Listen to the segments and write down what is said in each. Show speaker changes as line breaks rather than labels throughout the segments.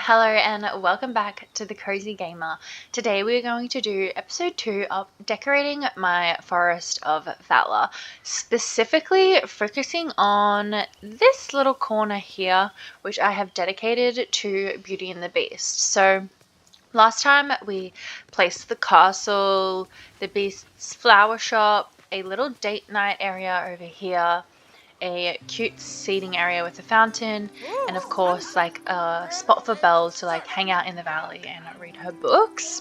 Hello and welcome back to the Cozy Gamer. Today we're going to do episode 2 of decorating my Forest of Valor, specifically focusing on this little corner here, which I have dedicated to Beauty and the Beast. So last time we placed the castle, the Beast's flower shop, a little date night area over here, a cute seating area with a fountain, and of course like a spot for Belle to like hang out in the valley and read her books.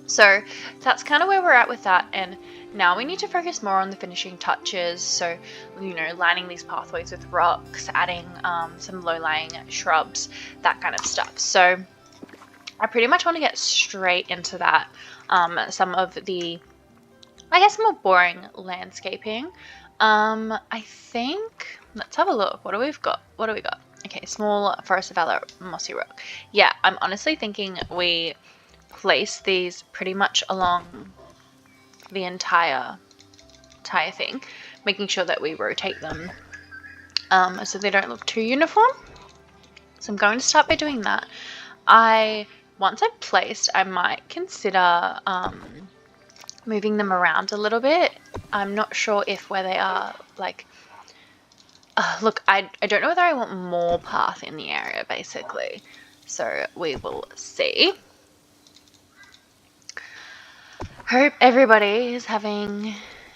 So that's kind of where we're at with that, and now we need to focus more on the finishing touches. So, you know, lining these pathways with rocks, adding some low-lying shrubs, that kind of stuff. So I pretty much want to get straight into that. Some of the, I guess, more boring landscaping. I think, let's have a look. What do we got? Okay, small Forest of Valor, mossy rock. Yeah, I'm honestly thinking we place these pretty much along the entire thing, making sure that we rotate them so they don't look too uniform. So I'm going to start by doing that. Once I've placed, I might consider moving them around a little bit. I'm not sure if where they are, like, look, I don't know whether I want more path in the area, basically. So we will see. Hope everybody is having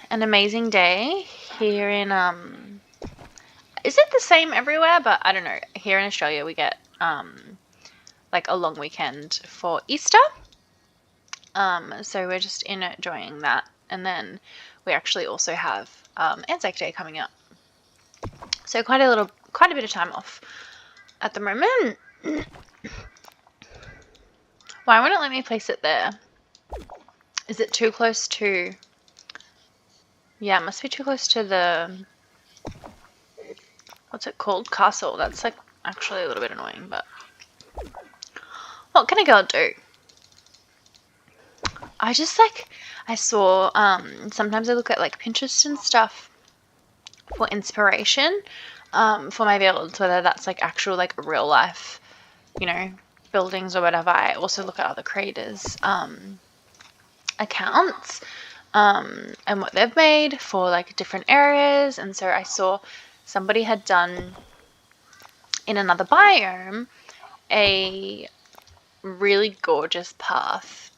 an amazing day here in, is it the same everywhere? But I don't know. Here in Australia, we get, like a long weekend for Easter. So we're just enjoying that. And then we actually also have Anzac Day coming up. So quite a bit of time off at the moment. Why won't it let me place it there? Is it too close to... Yeah, it must be too close to the... What's it called? Castle. That's like actually a little bit annoying, but... What can a girl do? I saw, sometimes I look at like Pinterest and stuff for inspiration for my builds, whether that's like actual like real life, you know, buildings or whatever. I also look at other creators' accounts and what they've made for like different areas. And so I saw somebody had done in another biome a really gorgeous path.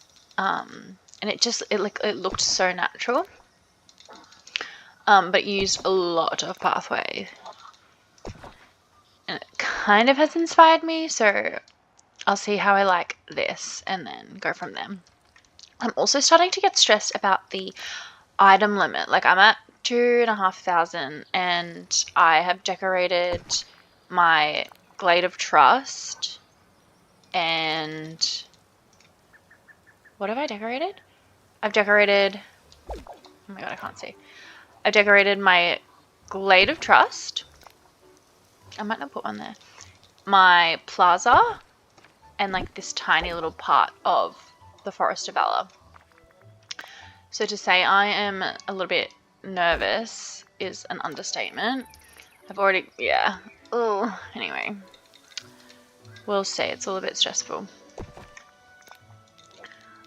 And it looked so natural, but used a lot of pathway, and it kind of has inspired me, so I'll see how I like this and then go from there. I'm also starting to get stressed about the item limit. Like, I'm at 2,500 and I have decorated my Glade of Trust, and what have I decorated? I've decorated, oh my god, I can't see. I've decorated my Glade of Trust. I might not put one there. My plaza, and like this tiny little part of the Forest of Valor. So to say I am a little bit nervous is an understatement. I've already, yeah. Oh, anyway. We'll see. It's all a bit stressful.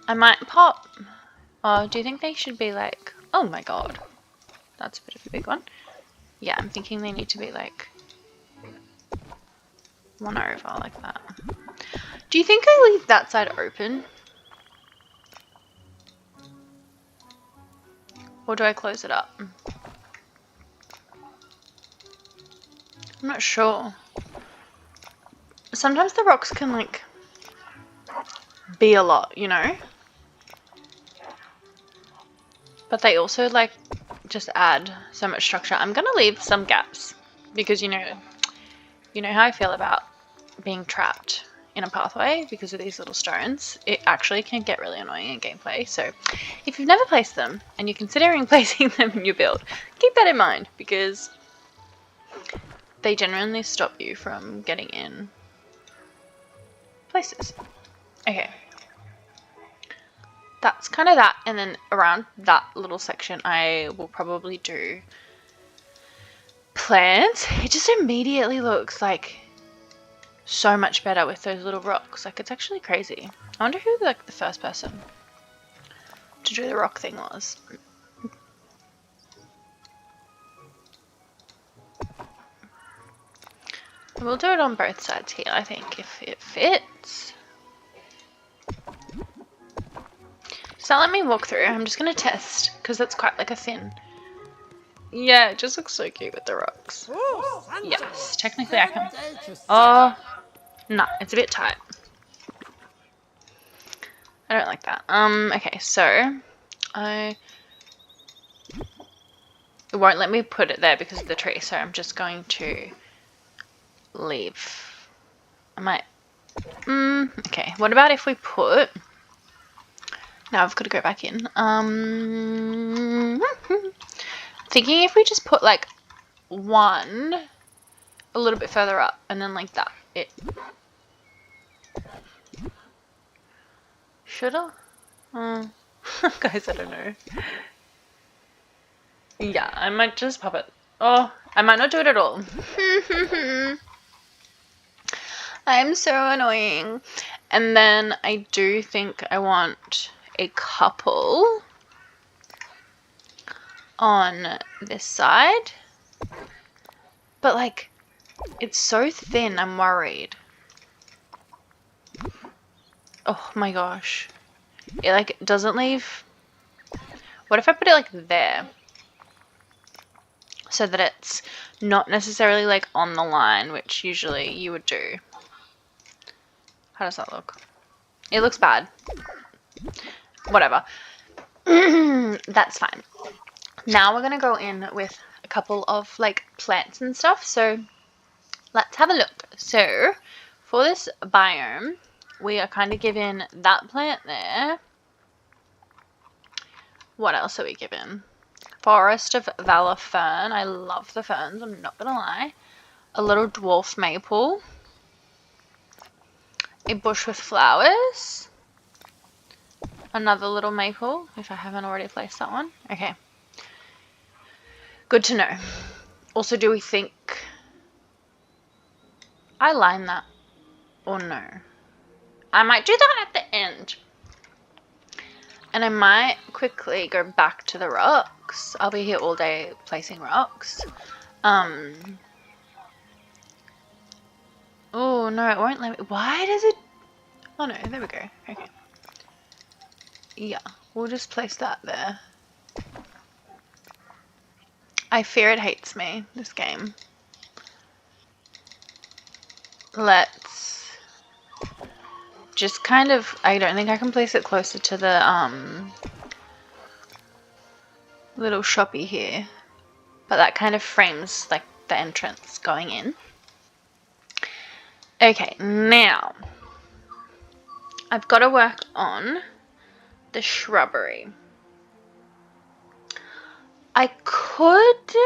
I might pop. Oh, do you think they should be like... Oh my god. That's a bit of a big one. Yeah, I'm thinking they need to be like... one over like that. Do you think I leave that side open? Or do I close it up? I'm not sure. Sometimes the rocks can like... be a lot, you know? But they also like just add so much structure. I'm gonna leave some gaps because you know how I feel about being trapped in a pathway because of these little stones. It actually can get really annoying in gameplay. So if you've never placed them and you're considering placing them in your build, keep that in mind because they genuinely stop you from getting in places. Okay. That's kind of that, and then around that little section I will probably do plants. It just immediately looks like so much better with those little rocks. Like, it's actually crazy. I wonder who like the first person to do the rock thing was. We'll do it on both sides here, I think, if it fits. So let me walk through. I'm just going to test, because that's quite like a thin. Yeah, it just looks so cute with the rocks. Yes, technically I can. Oh, no, it's a bit tight. I don't like that. Okay, so it won't let me put it there because of the tree, so I'm just going to leave. I might. Okay, what about if we put. Now I've got to go back in. Thinking if we just put like one a little bit further up and then like that. It. Should I? Guys, I don't know. Yeah, I might just pop it. Oh, I might not do it at all. I'm so annoying. And then I do think I want a couple on this side. But like, it's so thin, I'm worried. Oh my gosh. It like doesn't leave. What if I put it like there? So that it's not necessarily like on the line, which usually you would do. How does that look? It looks bad. Whatever. That's fine. Now we're gonna go in with a couple of like plants and stuff. So let's have a look. So for this biome, we are kind of given that plant there. What else are we given? Forest of Valor fern. I love the ferns, I'm not gonna lie. A little dwarf maple. A bush with flowers. Another little maple, if I haven't already placed that one. Okay. Good to know. Also, do we think I line that or no? I might do that at the end. And I might quickly go back to the rocks. I'll be here all day placing rocks. Oh no, it won't let me. Why does it? Oh no, there we go. Okay. Yeah, we'll just place that there. I fear it hates me, this game. Let's just kind of, I don't think I can place it closer to the little shoppy here, but that kind of frames like the entrance going in. Okay, now I've got to work on the shrubbery. I could,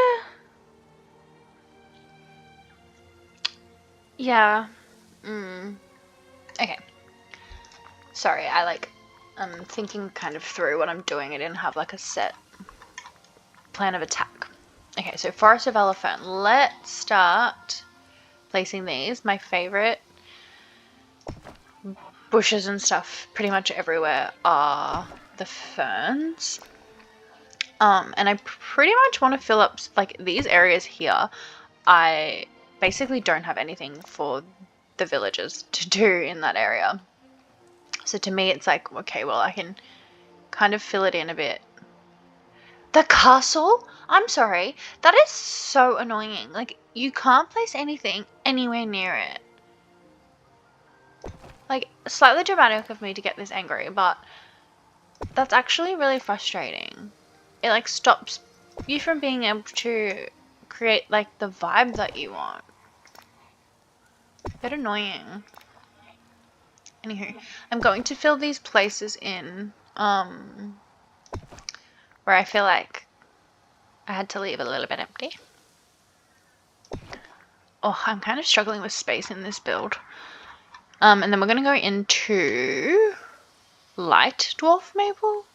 yeah, okay. Sorry, I'm thinking kind of through what I'm doing. I didn't have like a set plan of attack. Okay, so Forest of Valor fern. Let's start placing these. My favorite bushes and stuff pretty much everywhere are the ferns. And I pretty much want to fill up like these areas here. I basically don't have anything for the villagers to do in that area. So to me, it's like, okay, well, I can kind of fill it in a bit. The castle? I'm sorry. That is so annoying. Like, you can't place anything anywhere near it. Like, slightly dramatic of me to get this angry, but that's actually really frustrating. It, like, stops you from being able to create, like, the vibe that you want. A bit annoying. Anywho, I'm going to fill these places in, where I feel like I had to leave a little bit empty. Oh, I'm kind of struggling with space in this build. And then we're going to go into light dwarf maple?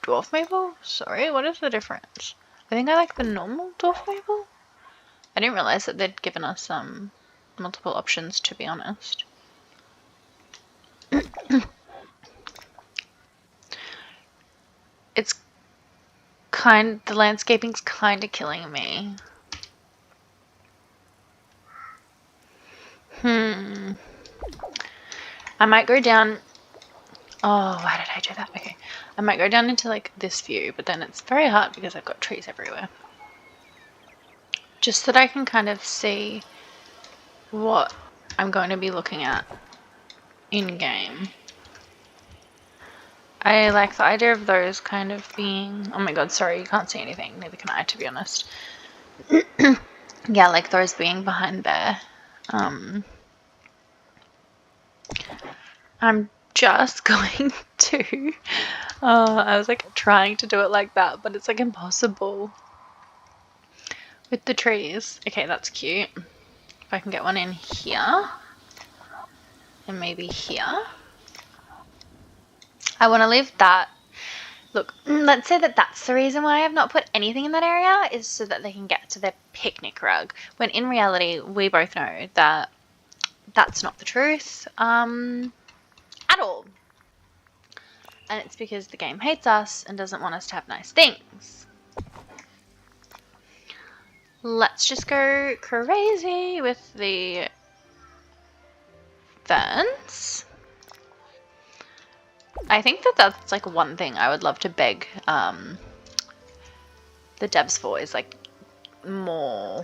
Dwarf maple? Sorry, what is the difference? I think I like the normal dwarf maple. I didn't realize that they'd given us multiple options, to be honest. It's the landscaping's kind of killing me. I might go down. Oh, why did I do that? Okay. I might go down into like this view, but then it's very hard because I've got trees everywhere. Just so that I can kind of see what I'm going to be looking at in game. I like the idea of those kind of being, oh my god, sorry, you can't see anything, neither can I, to be honest. Yeah, like those being behind there. I'm just going to, I was like trying to do it like that, but it's like impossible with the trees. Okay, that's cute. If I can get one in here, and maybe here. I want to leave that. Look, let's say that that's the reason why I've not put anything in that area, is so that they can get to their picnic rug. When in reality, we both know that that's not the truth at all. And it's because the game hates us and doesn't want us to have nice things. Let's just go crazy with the ferns. I think that that's like one thing I would love to beg the devs for, is like more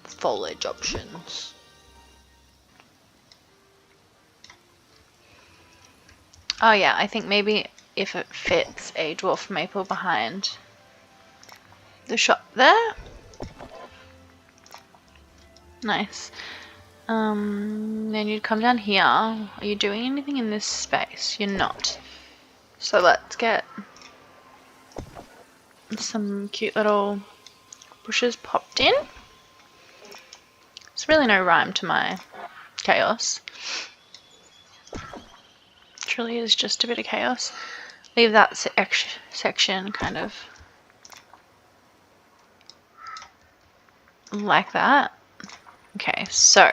foliage options. Oh yeah, I think maybe if it fits a dwarf maple behind the shop there. Nice. Then you'd come down here. Are you doing anything in this space? You're not. So let's get some cute little bushes popped in. There's really no rhyme to my chaos. It truly is just a bit of chaos. Leave that section kind of like that. Okay, so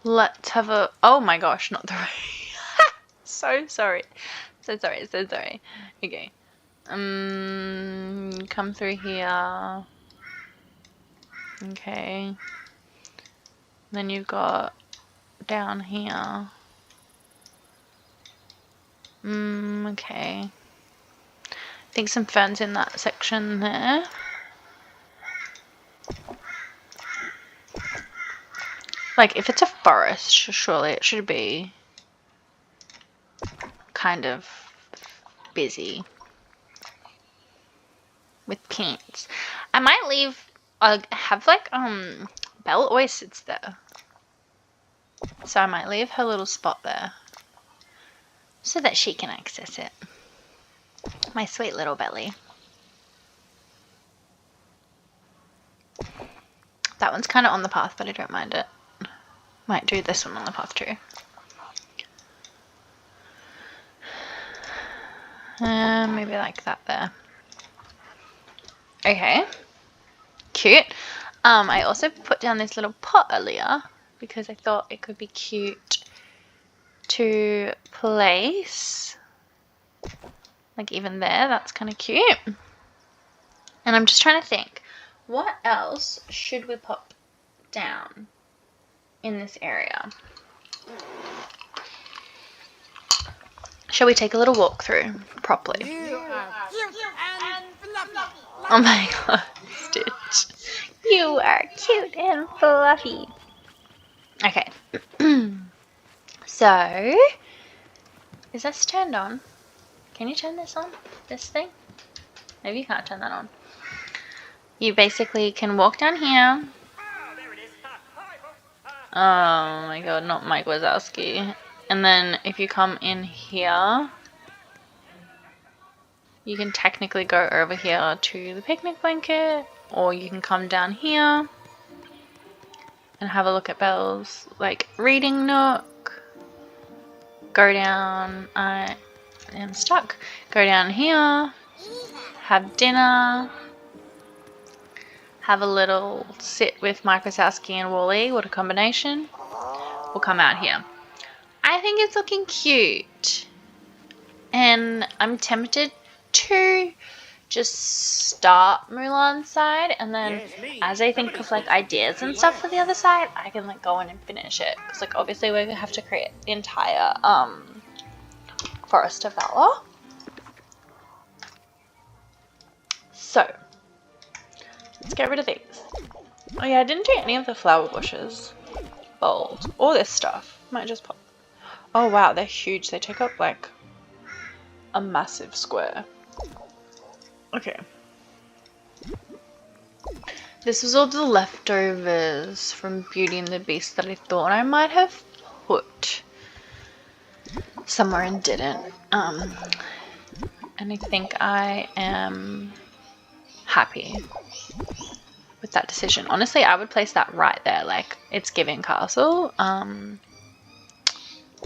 let's have a, oh my gosh, not the right. So sorry. Okay. Come through here. Okay. Then you've got down here. Okay. I think some ferns in that section there. Like, if it's a forest, surely it should be kind of busy with plants. I might leave, have like, Belle always sits there. So I might leave her little spot there so that she can access it. My sweet little Belly. That one's kind of on the path, but I don't mind it. Might do this one on the path too. Maybe like that there. Okay. Cute. I also put down this little pot earlier because I thought it could be cute to place. Like even there, that's kind of cute. And I'm just trying to think, what else should we pop down in this area? Shall we take a little walk through properly?
You are cute and fluffy.
Oh my god, Stitch. You are cute and fluffy. Okay. So, is this turned on? Can you turn this on? This thing? Maybe you can't turn that on. You basically can walk down here. Oh my god, not Mike Wazowski. And then if you come in here, you can technically go over here to the picnic blanket, or you can come down here and have a look at Belle's like reading nook. Go down, I am stuck. Go down here, have dinner. have a little sit with Mike Wazowski and Wally. What a combination. We'll come out here. I think it's looking cute. And I'm tempted to just start Mulan's side, and then as I think of like ideas and stuff for the other side, I can like go in and finish it. Because like obviously we're gonna have to create the entire Forest of Valor. So let's get rid of these. Oh yeah, I didn't do any of the flower bushes. Bulbs. All this stuff. Might just pop. Oh wow, they're huge. They take up like a massive square. Okay. This was all the leftovers from Beauty and the Beast that I thought I might have put somewhere and didn't. And I think I am happy with that decision. Honestly, I would place that right there. Like, it's giving castle.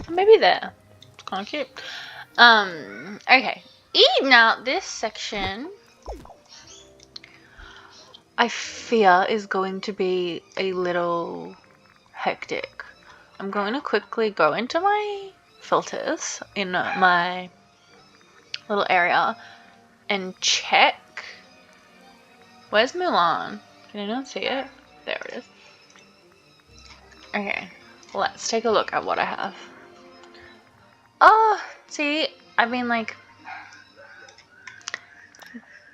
Maybe there. It's kind of cute. Okay. Now this section I fear is going to be a little hectic. I'm going to quickly go into my filters in my little area and check. Where's Mulan? Can anyone see it? There it is. Okay, let's take a look at what I have. Oh, see, I've been like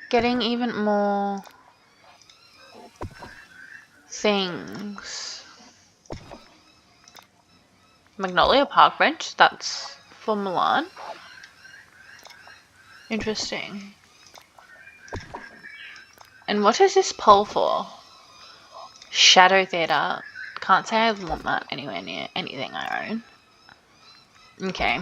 getting even more things. Magnolia Park bench, that's for Mulan. Interesting. And what is this pole for? Shadow Theatre. Can't say I want that anywhere near anything I own. Okay.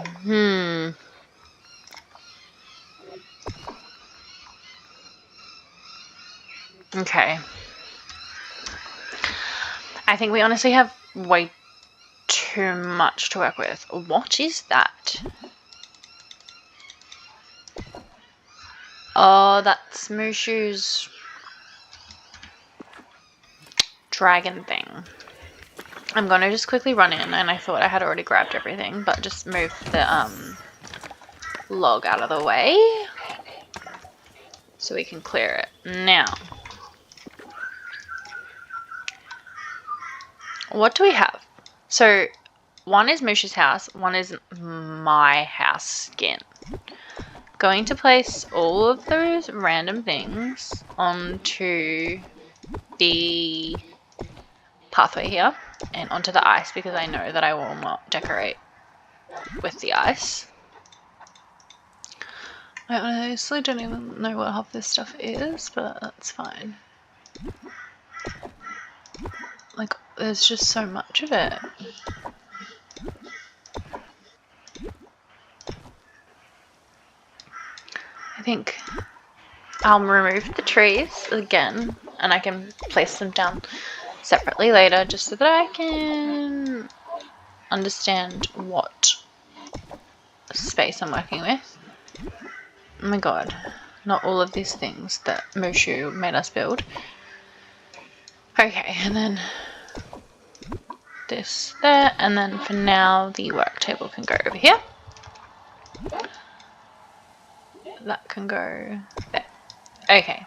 Okay. I think we honestly have way too much to work with. What is that? Oh, that's Mushu's dragon thing. I'm gonna just quickly run in, and I thought I had already grabbed everything, but just move the log out of the way so we can clear it. Now, what do we have? So, one is Mushu's house, one is my house skin. Going to place all of those random things onto the pathway here and onto the ice because I know that I will not decorate with the ice. I honestly don't even know what half this stuff is, but that's fine. Like, there's just so much of it. I think I'll remove the trees again, and I can place them down separately later just so that I can understand what space I'm working with. Oh my god, not all of these things that Mushu made us build. Okay, and then this there, and then for now the work table can go over here. That can go there. Okay,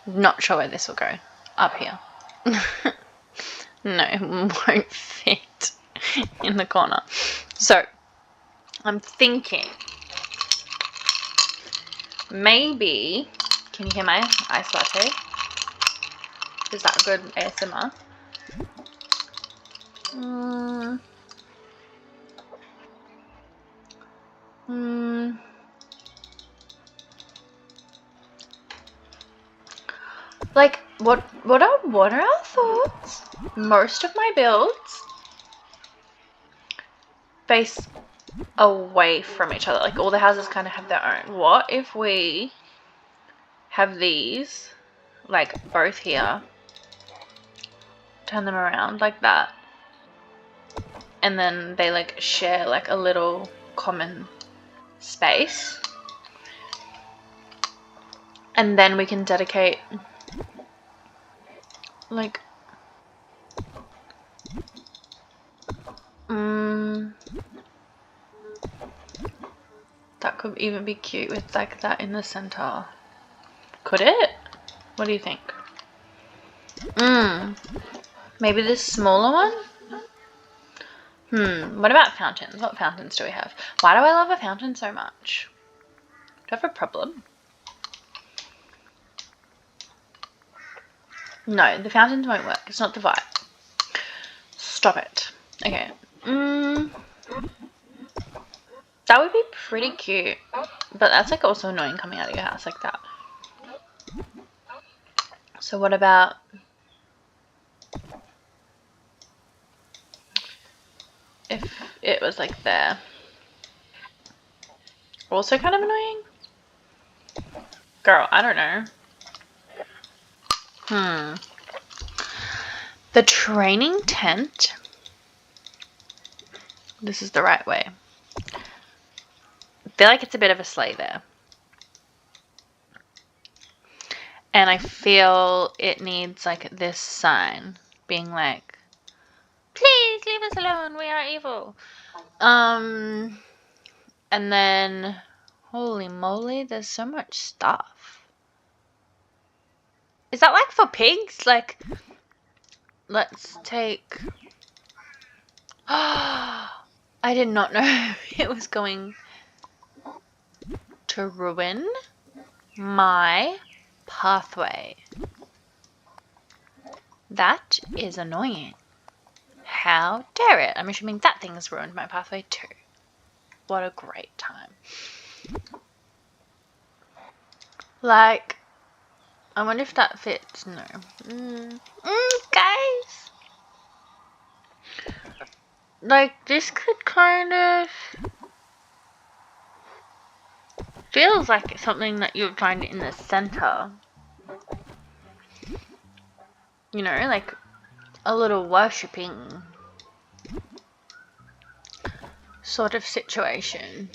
not sure where this will go. Up here. No, it won't fit in the corner. So, I'm thinking maybe, can you hear my ice latte? Is that good ASMR? Like, what are our thoughts? Most of my builds face away from each other. Like, all the houses kind of have their own. What if we have these, like, both here, turn them around like that, and then they, like, share, like, a little common space, and then we can dedicate Like, that could even be cute with like that in the center. Could it? What do you think? Maybe this smaller one? What about fountains? What fountains do we have? Why do I love a fountain so much? Do I have a problem? No, the fountains won't work. It's not the vibe. Stop it. Okay. That would be pretty cute. But that's like also annoying coming out of your house like that. So what about... if it was like there? Also kind of annoying? Girl, I don't know. The training tent. This is the right way. I feel like it's a bit of a sleigh there. And I feel it needs like this sign being like, please leave us alone, we are evil. And then, holy moly, there's so much stuff. Is that like for pigs? Like, let's take... I did not know it was going to ruin my pathway. That is annoying. How dare it? I'm assuming that thing has ruined my pathway too. What a great time. Like, I wonder if that fits. No. Guys! Like, this could kind of... feels like it's something that you would find in the center. You know, like a little worshipping sort of situation.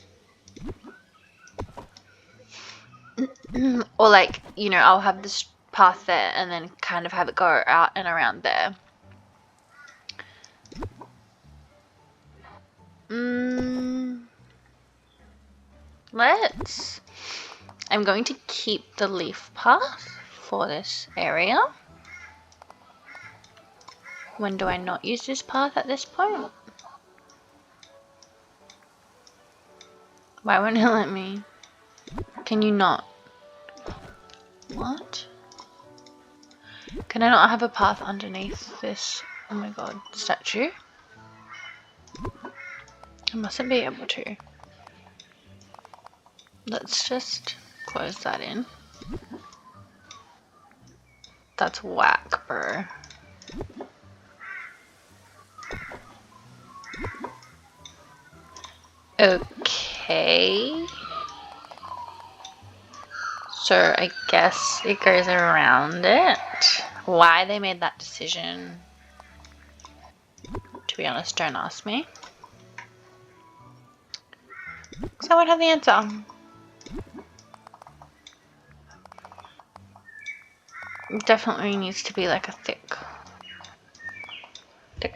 Or like, you know, I'll have this path there and then kind of have it go out and around there. I'm going to keep the leaf path for this area. When do I not use this path at this point? Why won't it let me? Can you not? What? Can I not have a path underneath this? Oh my god, statue? I mustn't be able to. Let's just close that in. That's whack, bro. Okay. So I guess it goes around it. Why they made that decision, to be honest, don't ask me. Because I won't have the answer. It definitely needs to be like a thick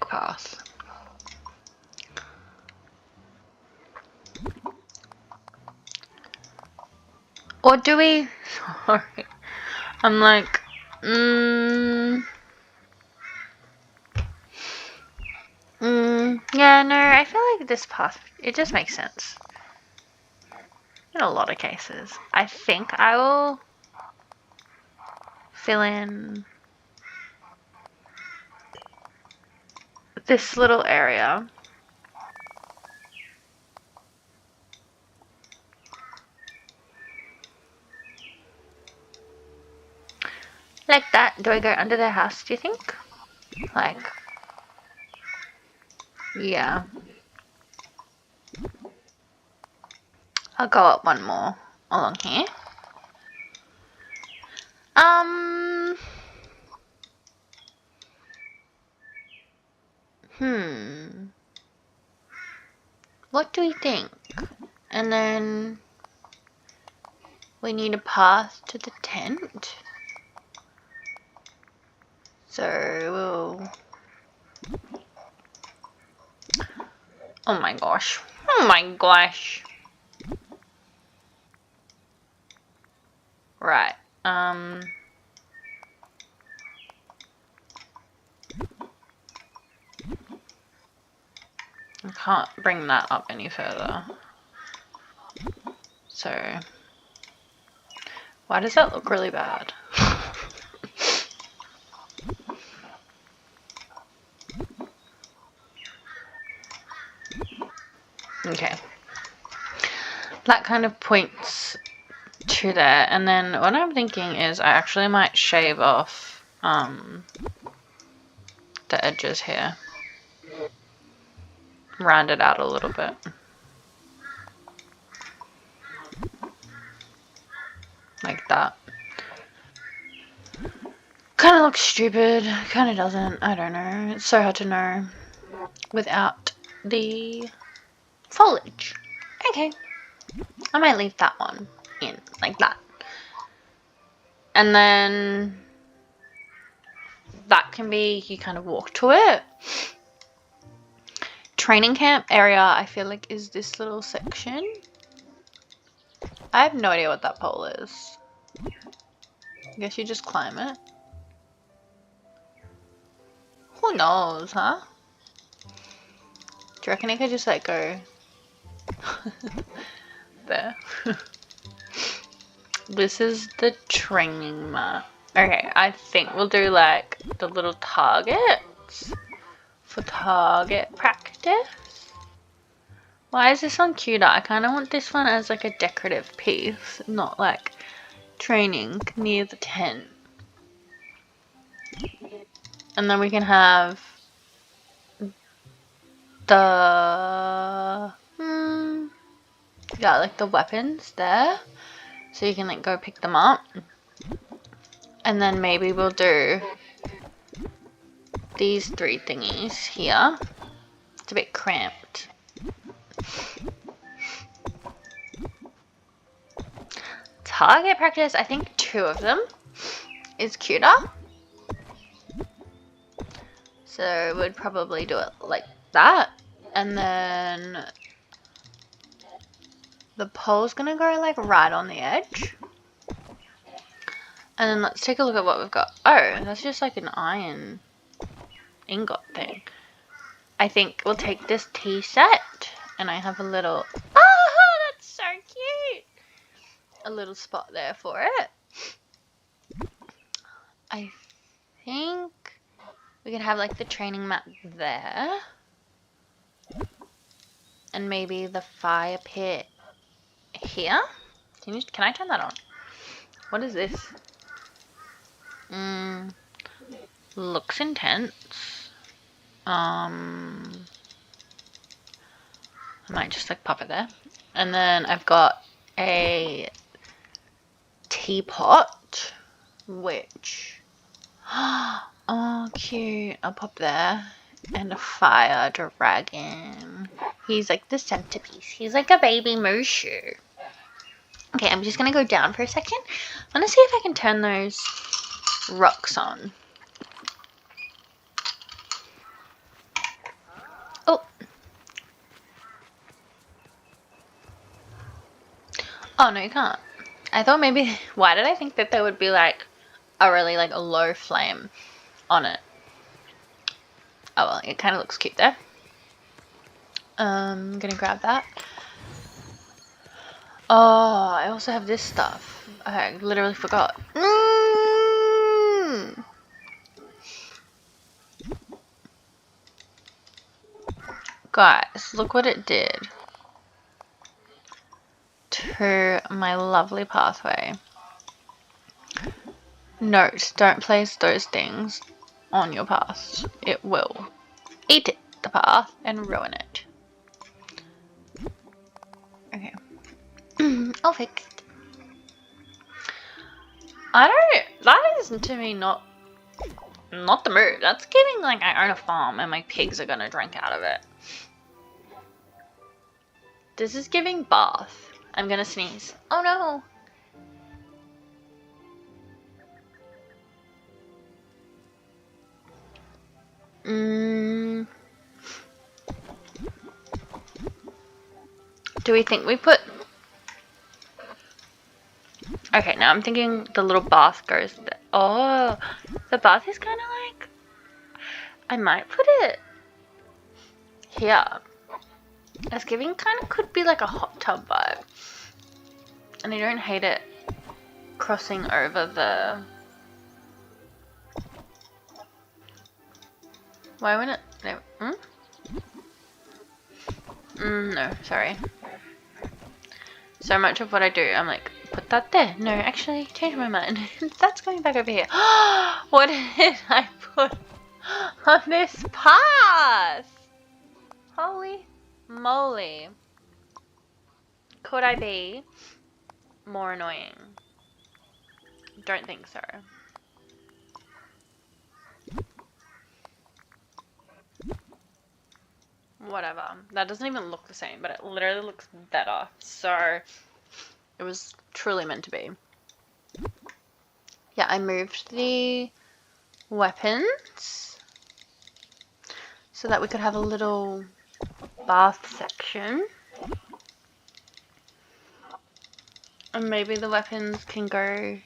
path. Or do we... Sorry. I'm like... Yeah, no, I feel like this path, it just makes sense. In a lot of cases. I think I will fill in this little area. Like that. Do I go under their house, do you think? Like, yeah. I'll go up one more along here. What do we think? And then we need a path to the tent. So we'll... Oh my gosh. Oh my gosh. Right. I can't bring that up any further. So, why does that look really bad? Okay. That kind of points to there. And then what I'm thinking is I actually might shave off the edges here. Round it out a little bit. Like that. Kind of looks stupid, kind of doesn't, I don't know. It's so hard to know without the foliage. Okay, I might leave that one in, like that. And then that can be, you kind of walk to it. Training camp area, I feel like, is this little section. I have no idea what that pole is. I guess you just climb it. Who knows, huh? Do you reckon I could just like go there? This is the training mat. Okay, I think we'll do like the little targets for target practice. Why is this one cuter? I kind of want this one as like a decorative piece, not like training near the tent. And then we can have the yeah, like the weapons there, so you can like go pick them up. And then maybe we'll do these three thingies here. It's a bit cramped. Target practice, I think 2 of them is cuter. So we'd probably do it like that. And then the pole's gonna go like right on the edge. And then let's take a look at what we've got. Oh, that's just like an iron ingot thing. I think we'll take this tea set, and I have a little, oh, that's so cute, a little spot there for it. I think we could have like the training mat there, and maybe the fire pit here. Can I turn that on? What is this? Looks intense. I might just like pop it there. And then I've got a teapot, which, oh cute, I'll pop there. And a fire dragon. He's like the centerpiece. He's like a baby Mushu. Okay, I'm just gonna go down for a second. I wanna see if I can turn those rocks on. Oh. Oh, no, you can't. I thought maybe, why did I think that there would be like a really like a low flame on it? Oh well, it kind of looks cute there. I'm gonna grab that. Oh, I also have this stuff. I literally forgot. Guys, look what it did to my lovely pathway. Note, don't place those things on your path. It will eat the path and ruin it. Okay. All fixed. That is to me not the move. That's giving like I own a farm and my pigs are gonna drink out of it. This is giving bath. I'm gonna sneeze. Oh no. Do we think we put... Okay, now I'm thinking the little bath goes there. Oh, the bath is kind of like... I might put it here. It's giving kind of could be like a hot tub vibe. And I don't hate it crossing over the... Why wouldn't it... No. No, sorry. So much of what I do, I'm like, put that there. No, actually, change my mind. That's going back over here. What did I put on this path? Holy moly. Could I be more annoying? Don't think so. Whatever. That doesn't even look the same, but it literally looks better. So, it was truly meant to be. Yeah, I moved the weapons so that we could have a little bath section. And maybe the weapons can go,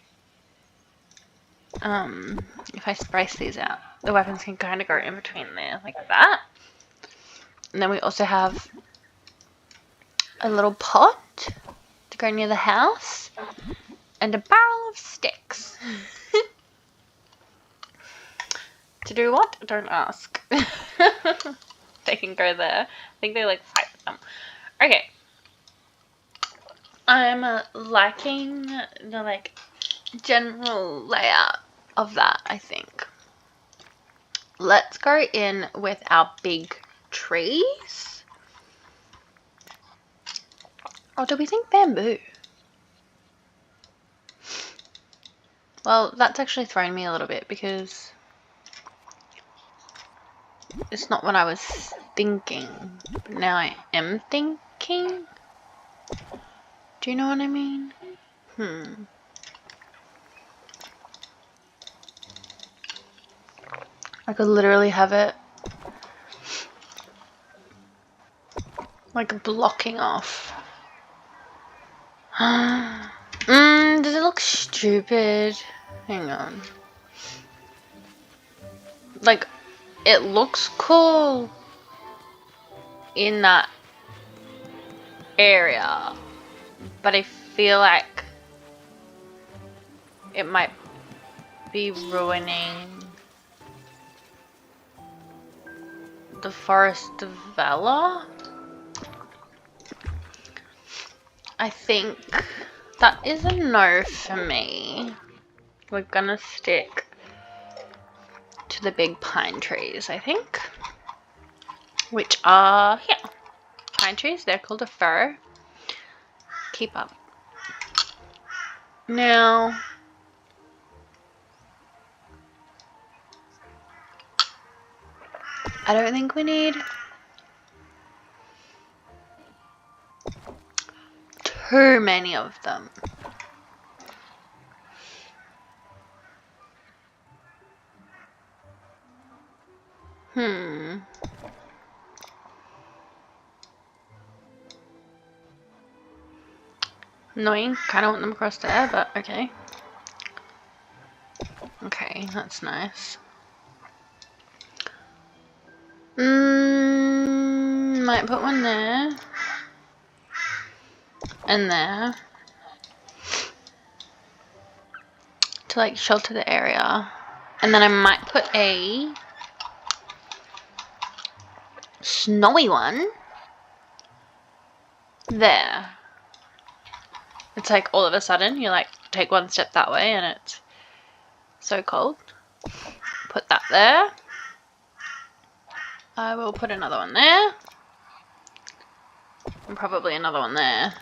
if I spice these out, the weapons can kind of go in between there, like that. And then we also have a little pot to go near the house, and a barrel of sticks. To do what? Don't ask. They can go there. I think they like fight with them. Okay. I'm liking the like general layout of that, I think. Let's go in with our big trees. Or do we think bamboo? Well, that's actually thrown me a little bit because it's not what I was thinking. But now I am thinking. Do you know what I mean? I could literally have it like blocking off. Does it look stupid? Hang on. Like, it looks cool in that area, but I feel like it might be ruining the Forest of Valor. I think that is a no for me. We're gonna stick to the big pine trees, I think, which are here. Pine trees, they're called a fir. Keep up. Now, I don't think we need too many of them. Annoying. Kind of want them across there, but okay. Okay, that's nice. Might put one there. And there. To like shelter the area. And then I might put a snowy one there. It's like all of a sudden you like take one step that way and it's so cold. Put that there. I will put another one there. And probably another one there.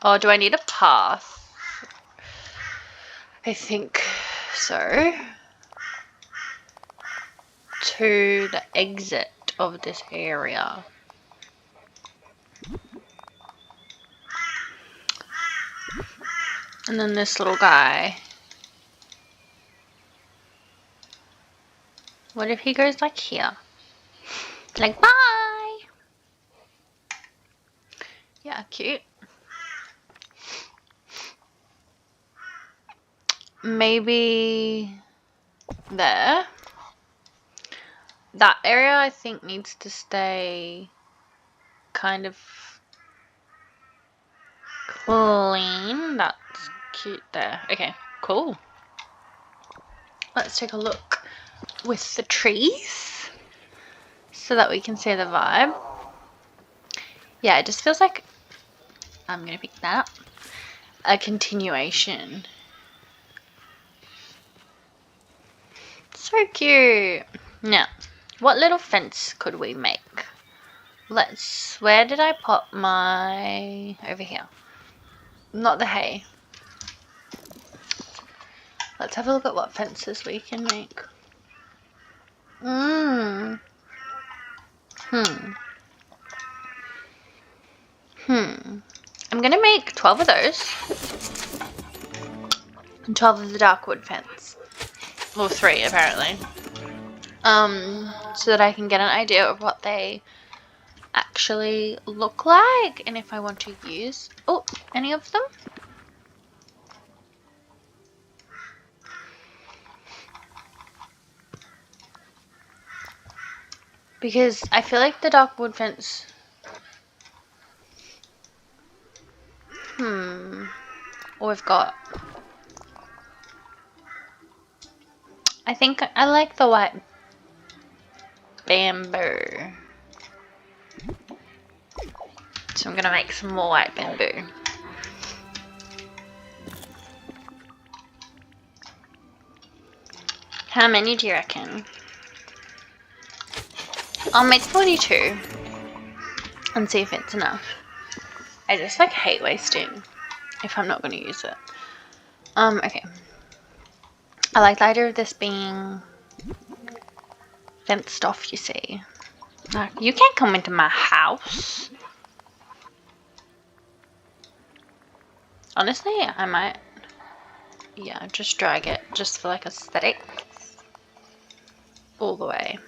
Oh, do I need a path? I think so. To the exit of this area. And then this little guy. What if he goes like here? Like, bye! Yeah, cute. Maybe there. That area I think needs to stay kind of clean. That's cute there. Okay, cool. Let's take a look with the trees so that we can see the vibe. Yeah, it just feels like, I'm gonna pick that up, a continuation. So cute. Now, what little fence could we make? Where did I put my, over here. Not the hay. Let's have a look at what fences we can make. I'm gonna make 12 of those. And 12 of the dark wood fence. Well, 3 apparently. So that I can get an idea of what they actually look like and if I want to use any of them. Because I feel like the dark wood fence. We've got. I think I like the white bamboo. So I'm gonna make some more white bamboo. How many do you reckon? I'll make 42 and see if it's enough. I just like hate wasting if I'm not going to use it. Okay. I like the idea of this being fenced off, you see. Like, you can't come into my house. Honestly, I might, yeah, just drag it just for like aesthetics all the way.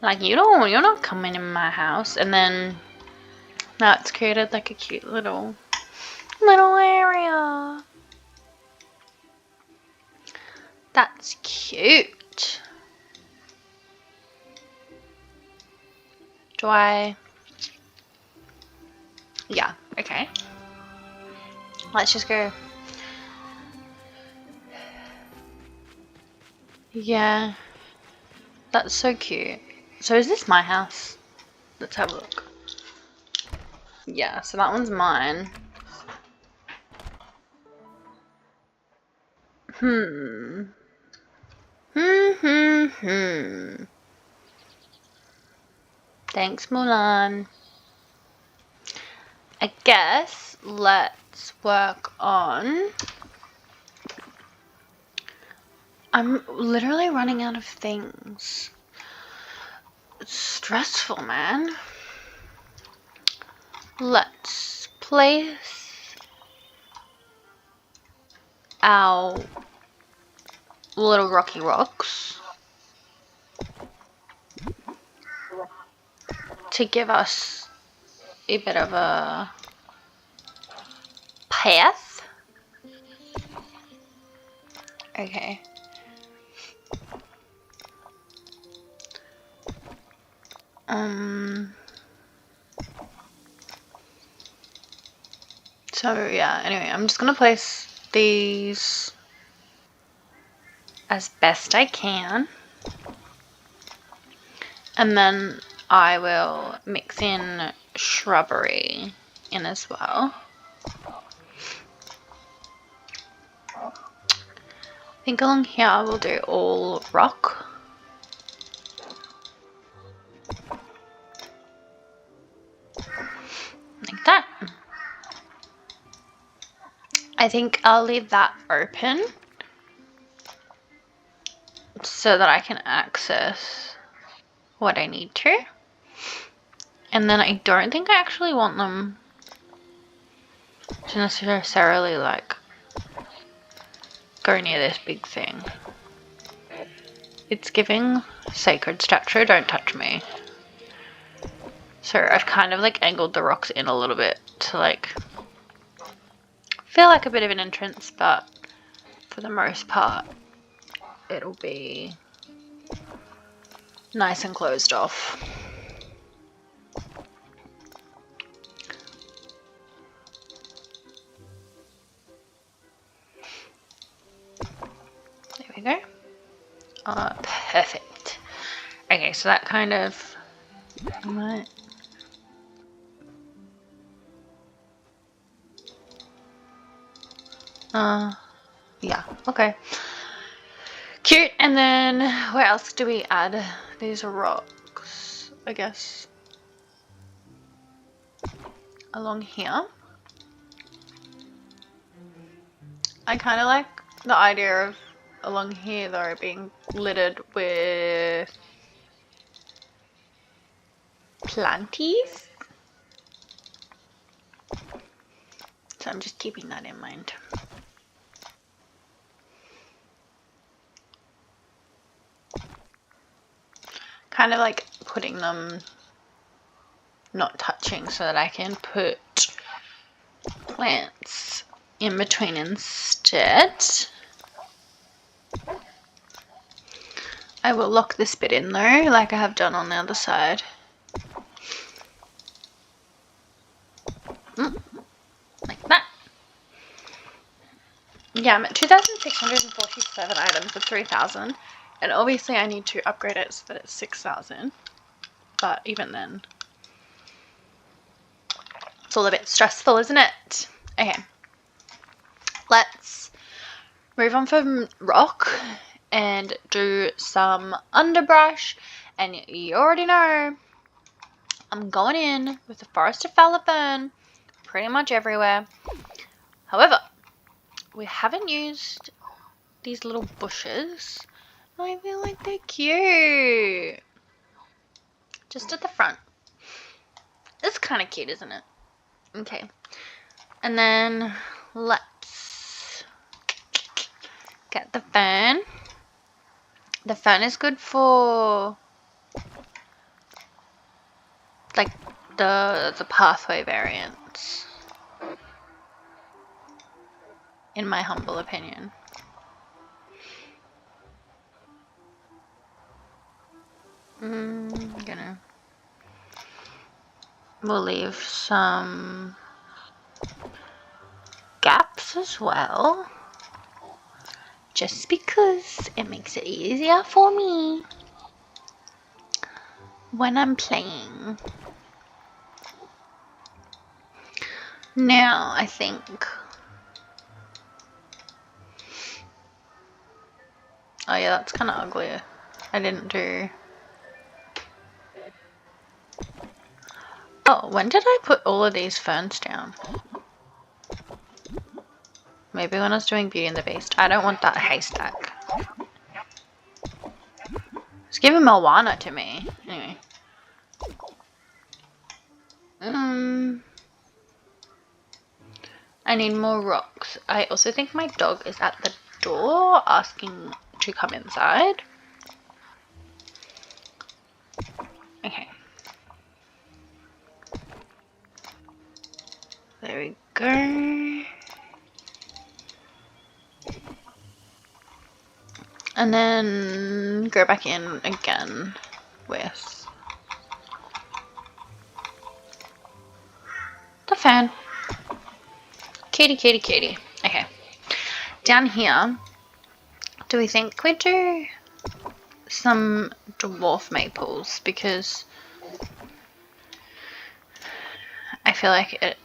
Like, you're not coming in my house. And then now it's created like a cute little area. That's cute. Yeah, okay. Let's just go. Yeah, that's so cute. So is this my house? Let's have a look. Yeah, so that one's mine. Thanks, Mulan. I guess let's work on. I'm literally running out of things. It's stressful, man. Let's place our little rocky rocks to give us a bit of a path. Okay. So yeah, anyway, I'm just gonna place these as best I can. And then I will mix in shrubbery in as well. I think along here I will do all rock. Like that. I think I'll leave that open so that I can access what I need to. And then I don't think I actually want them to necessarily like go near this big thing. It's giving sacred statue, don't touch me. So I've kind of like angled the rocks in a little bit to like feel like a bit of an entrance, but for the most part it'll be nice and closed off. There we go. Perfect. Okay, so that kind of might. Yeah, okay. Cute. And then where else do we add these rocks? I guess along here. I kind of like the idea of along here though being littered with planties. So I'm just keeping that in mind. Kind of like putting them not touching so that I can put plants in between instead. I will lock this bit in though, like I have done on the other side. Like that. Yeah, I'm at 2,647 items of 3,000, and obviously I need to upgrade it so that it's 6,000, but even then it's all a bit stressful, isn't it? Okay, let's move on from rock and do some underbrush, and you already know I'm going in with the Forest of Valor fern pretty much everywhere. However, we haven't used these little bushes. I feel like they're cute. Just at the front. It's kind of cute, isn't it? Okay. And then let's get the fern. The fern is good for like the pathway variants, in my humble opinion. We'll leave some gaps as well, just because it makes it easier for me when I'm playing. Now I think, oh yeah, that's kind of ugly. I didn't do. Oh, when did I put all of these ferns down? Maybe when I was doing Beauty and the Beast. I don't want that haystack. It's giving Moana to me. Anyway. I need more rocks. I also think my dog is at the door asking to come inside. Okay. There we go. And then go back in again with the fan. Katie, Katie, Katie. Okay. Down here, do we think we do some dwarf maples? Because I feel like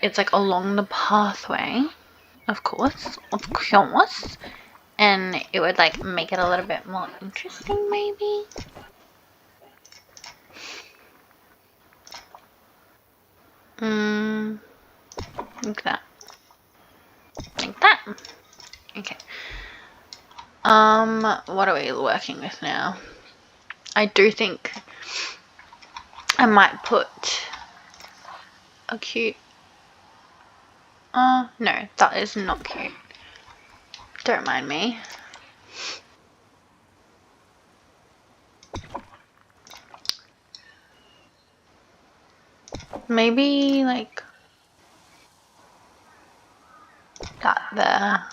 it's like along the pathway, of course, and it would like make it a little bit more interesting, maybe. Like that. Like that. Okay. What are we working with now? I do think I might put a cute. Oh, no, that is not cute. Don't mind me. Maybe like that there.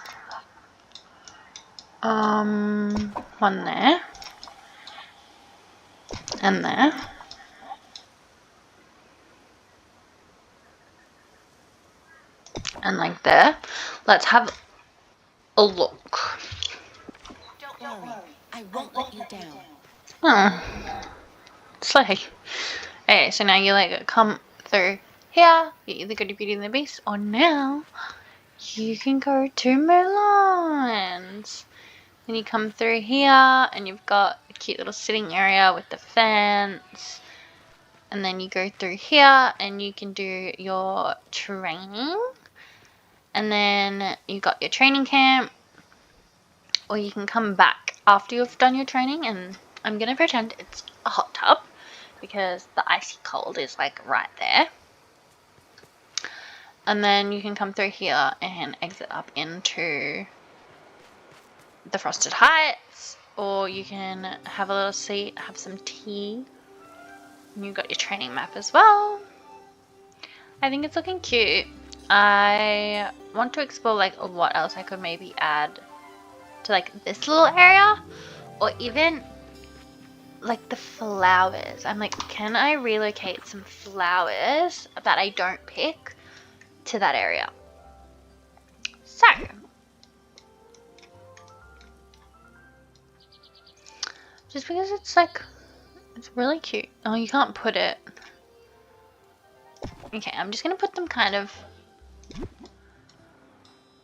One there. And there. And like there. Let's have a look.
Don't worry, I won't let you down.
Oh. Slay. Okay, so now you like come through here. You either go to Beauty and the Beast, or now you can go to Mulan's. Then you come through here and you've got a cute little sitting area with the fence. And then you go through here and you can do your training. And then you got your training camp. Or you can come back after you've done your training, and I'm going to pretend it's a hot tub because the icy cold is like right there. And then you can come through here and exit up into the Frosted Heights, or you can have a little seat, have some tea. And you've got your training map as well. I think it's looking cute. I want to explore like what else I could maybe add to like this little area, or even like the flowers. I'm like, can I relocate some flowers that I don't pick to that area? So just because it's like, it's really cute. Oh, you can't put it. Okay, I'm just gonna put them kind of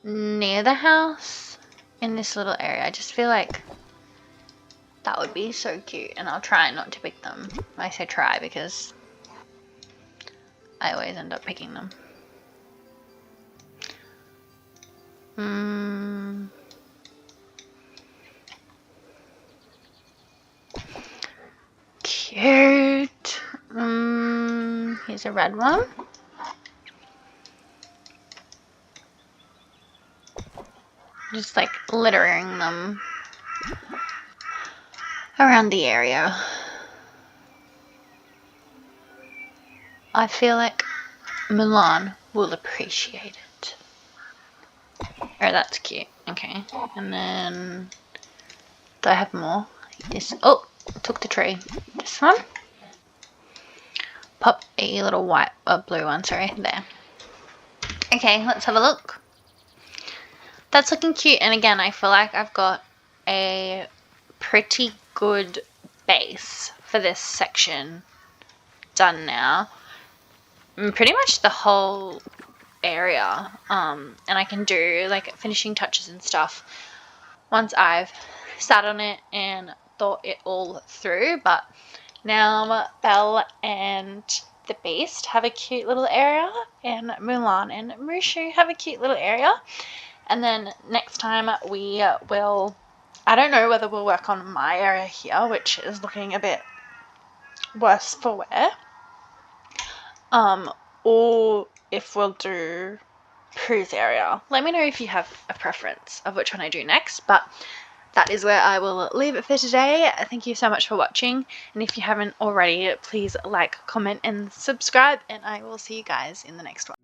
near the house in this little area. I just feel like that would be so cute, and I'll try not to pick them. I say try because I always end up picking them. Cute. Here's a red one. Just like littering them around the area. I feel like Mulan will appreciate it. Oh, that's cute. Okay. And then do I have more? This. Oh, took the tree. This one. Pop a little white or blue one, sorry, there. Okay, let's have a look. That's looking cute, and again, I feel like I've got a pretty good base for this section done now. Pretty much the whole area, and I can do like finishing touches and stuff once I've sat on it and thought it all through. But now Belle and the Beast have a cute little area, and Mulan and Mushu have a cute little area. And then next time we will, I don't know whether we'll work on my area here, which is looking a bit worse for wear, or if we'll do Pooh's area. Let me know if you have a preference of which one I do next, but that is where I will leave it for today. Thank you so much for watching, and if you haven't already, please like, comment, and subscribe, and I will see you guys in the next one.